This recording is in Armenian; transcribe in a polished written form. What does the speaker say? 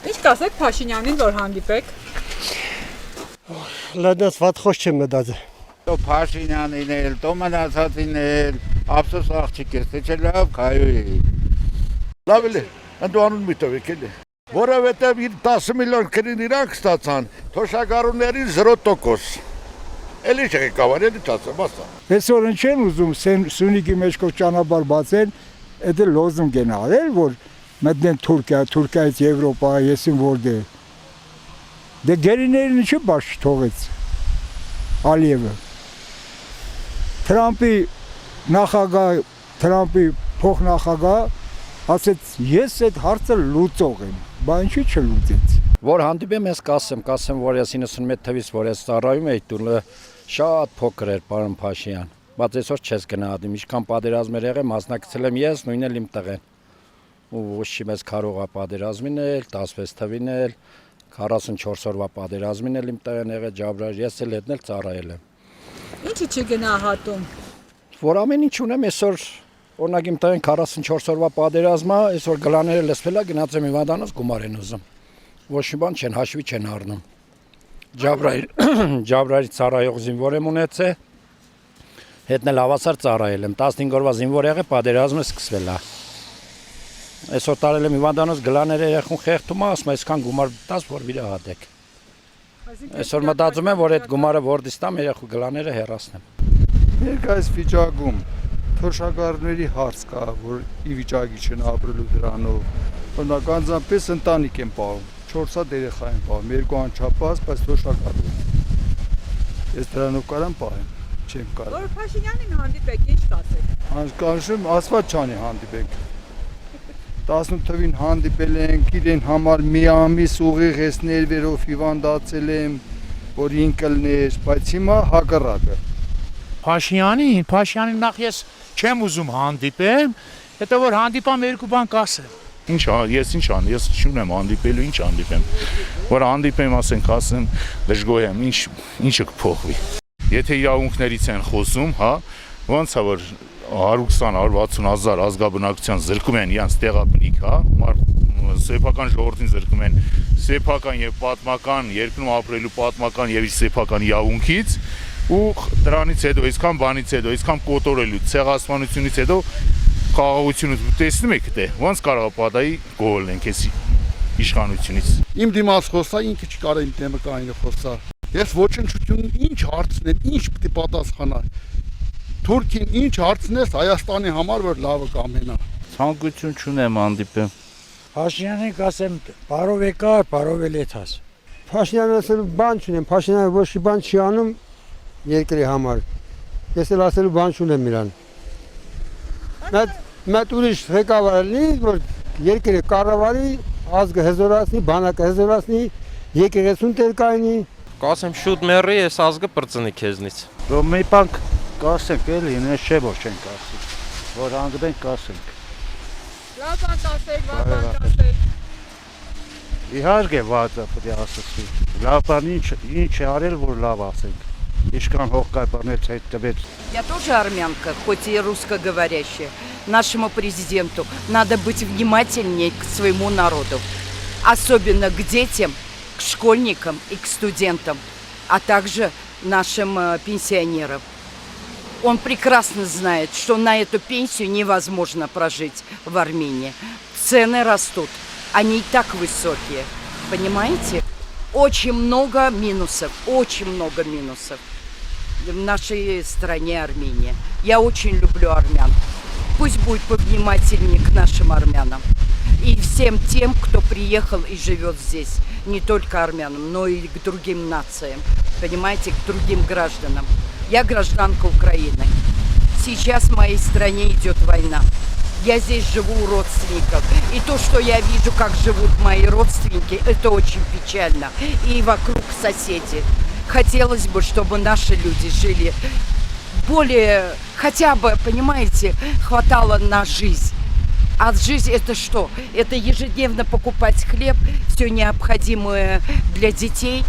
Ինչ կասեք Փաշինյանին, որ հանդիպեք։ Լադասված խոս չեմ մտածել։ Տո Փաշինյանին էլ, տո մնացածին էլ, ափսոս աղջիկ ես, թե չէ լավ քայոյի։ Լավ է, ընդուանուն մի տվեք էլի։ Որովհետև իր 10 միլիոն քրին իրանք ստացան, թոշակառուների 0%։ Էլի չեկավար, էլի չասեմ, ասա։ Այսօր ինչ են ուզում Սյունիքի մեջ կող ճանապարհ բացեն, դա լոզունգ են արել, որ մտնեն Թուրքիա, Թուրքիայից Եվրոպա, եսին որտե։ Դե գերիներին ինչի բաց թողեց Ալիևը։ Թրամփի նախագահ, Թրամփի փոխնախագահ ասեց, ես այդ հարցը լուծող եմ, բա ինչի չլուծեց։ Որ հանդիպեմ ես կասեմ, որ ես 91 թվից որ ես ծառայում էի տունը շատ փոքր էր պարոն Փաշինյան, բայց այսօր չես գնահատում, ինչքան պատերազմներ եղել, մասնակցել եմ ես, նույնն էլ իմ տղեն։ Ու ոչ չի մեզ կարողա պատերազմին էլ, 16 թվին էլ, 44 օրվա պատերազմին էլ իմ տղեն եղել Ջաբրայել, ես էլ հետն էլ ծառայել եմ։ Ինչի չգնահատում։ Որ ամեն ինչ ունեմ այսօր, օրինակ իմ տղեն 44 օրվա պատերազմա, այսօր գլաները լսվել է, գնաց եմ Հիվանդանոց գումար են ուզում։ Ոչ մի բան չեն հաշվի չեն առնում։ Ջաբրայելի ծառայող զինվոր եմ ունեցել, հետն էլ հավասար ծառայել եմ, 15 օրվա զինվոր եղել, պատերազմը սկսվել է։ Այսօր տարել եմ Հիվանդանոց գլաները երախուն խեղդում, ասում այսքան գումար տաս, որ վիրահատեք։ Այսօր մտածում եմ, որ այդ գումարը որտից տամ, երախու գլաները հեռացնեմ։ Ներկայիս վիճակում թոշակառուների հարց կա, որ ի վիճակի չեն ապրելու դրանով։ Օրինակ անձնապես ընտանիք են պահում, 4 հատ երեխա են պահում, 2 անչափահաս, բայց թոշակառու։ Ես դրանով կարամ պահեմ, չեմ կարող։ Որ Փաշինյանին հանդիպեք, ինչ կասեք։ Կանշում ասված չանի հանդիպենք։ 18 թվին հանդիպել ենք, իրեն համար մի ամիս ուղիղ ես ներվերով հիվանդացել եմ, որ ինքլներ, բայց հիմա հակառակը։ Փաշինյանին նախ ես չեմ ուզում հանդիպեմ, հետո որ հանդիպամ երկու բան կասեմ։ Ես չունեմ հանդիպելու, ինչ հանդիպեմ։ Որ հանդիպեմ, ասեմ, դժգոհ եմ, ինչը կփոխվի։ Եթե իրավունքներից են խոսում, հա, ոնց է որ 120-160 հազար ազգաբնակության զրկում են իրանց տեղաբնիկ, հա, սեփական ժողովրդին զրկում են սեփական եւ պատմական երկրում ապրելու պատմական եւ սեփական իրավունքից ու դրանից հետո այսքան բանից հետո այսքան կոտորելու ցեղասպանությունից հետո խաղաղությունից տեսնում եք թե ոնց կարող է պատահի գոլենք էս իշխանությունից։ Իմ դիմաց խոսա, ինքը չկարա իմ դեմը կայինը խոսա։ Ես ոչնչությունն ինչ հարցնեմ, ինչ պետք է պատասխանա։ Թուրքին ինչ հարցնես Հայաստանի համար, որ լավը կամենա։ Ցանկություն չունեմ հանդիպեմ։ Փաշինյանին կասեմ, բարով եկար, բարով էլ եթաս։ Փաշինյանը ասելու բան չունեմ, Փաշինյանը ոչ մի բան չի անում երկրի համար։ Ես էլ ասելու բան չունեմ իրան։ Մեծ ուրիշ ղեկավար լինի, որ երկրի կառավարի, ազգը հզորացնի, բանակը հզորացնի, եկեղեցուն տեր կայնի։ Կասեմ շուտ մեռի, ես ազգը պրծնի քեզնից։ Որ մի բան կասենք էլի, նես չէ որ չենք ասի, որ հանդիպենք կասենք։ Լավ բան կասեք, վատ բան կասեք։ Իհարկե վատը պետք է ասեցի։ Լավ բան ինչ է արել, որ լավ ասենք։ Ишкан Хохкайпанец это. Я тоже армянка, хоть и русскоговорящая. Нашему президенту надо быть внимательнее к своему народу. Особенно к детям, к школьникам и к студентам, а также нашим пенсионерам. Он прекрасно знает, что на эту пенсию невозможно прожить в Армении. Цены растут, они и так высокие, понимаете? Очень много минусов в нашей стране Армения. Я очень люблю армян. Пусть будет повнимательнее к нашим армянам. И всем тем, кто приехал и живет здесь. Не только армянам, но и к другим нациям. Понимаете, к другим гражданам. Я гражданка Украины. Сейчас в моей стране идет война. Я здесь живу у родственников. И то, что я вижу, как живут мои родственники, это очень печально. И вокруг соседи. Хотелось бы, чтобы наши люди жили более, хотя бы, понимаете, хватало на жизнь. А жизнь это что? Это ежедневно покупать хлеб, все необходимое для детей,